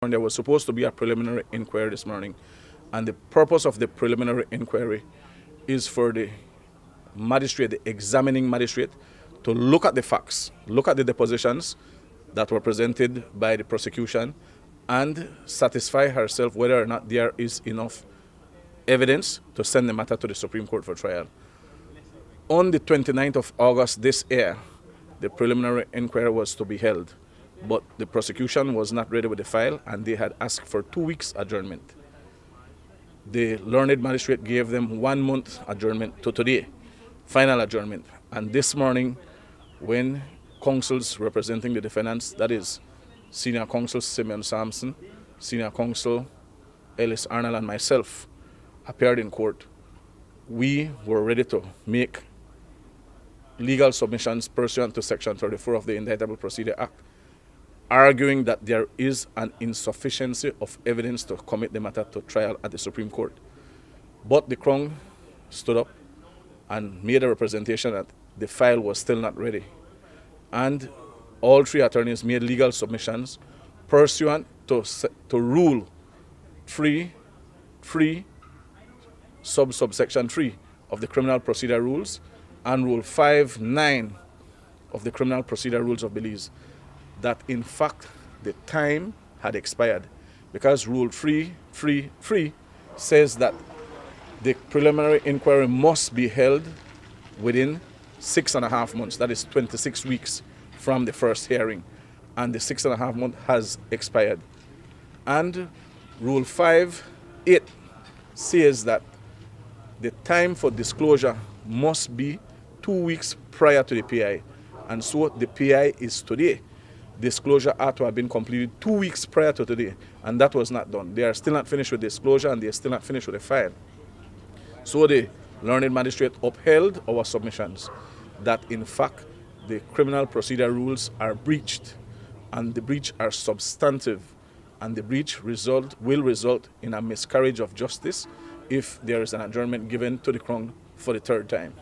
And there was supposed to be a preliminary inquiry this morning, and the purpose of the preliminary inquiry is for the magistrate, the examining magistrate, to look at the facts, look at the depositions that were presented by the prosecution, and satisfy herself whether or not there is enough evidence to send the matter to the Supreme Court for trial. On the 29th of August this year, the preliminary inquiry was to be held, but the prosecution was not ready with the file, and they had asked for 2 weeks adjournment. The learned magistrate gave them 1 month adjournment to today, final adjournment. And this morning, when counsels representing the defendants, that is Senior Counsel Simeon Sampson, Senior Counsel Ellis, Arnold, and myself, appeared in court, we were ready to make legal submissions pursuant to Section 34 of the Indictable Procedure Act, arguing that there is an insufficiency of evidence to commit the matter to trial at the Supreme Court. But the Crown stood up and made a representation that the file was still not ready. And all three attorneys made legal submissions pursuant to Rule 3, subsection 3 of the Criminal Procedure Rules, and Rule 5.9 of the Criminal Procedure Rules of Belize, that in fact the time had expired, because Rule 3.3 says that the preliminary inquiry must be held within 6.5 months, that is 26 weeks from the first hearing, and the 6.5 months has expired. And Rule 5.8 says that the time for disclosure must be 2 weeks prior to the PI, and so the PI is today. Disclosure ought to have been completed 2 weeks prior to today, and that was not done. They are still not finished with disclosure, and they are still not finished with the file. So the learned magistrate upheld our submissions that in fact the criminal procedure rules are breached, and the breach are substantive, and the breach will result in a miscarriage of justice if there is an adjournment given to the Crown for the third time.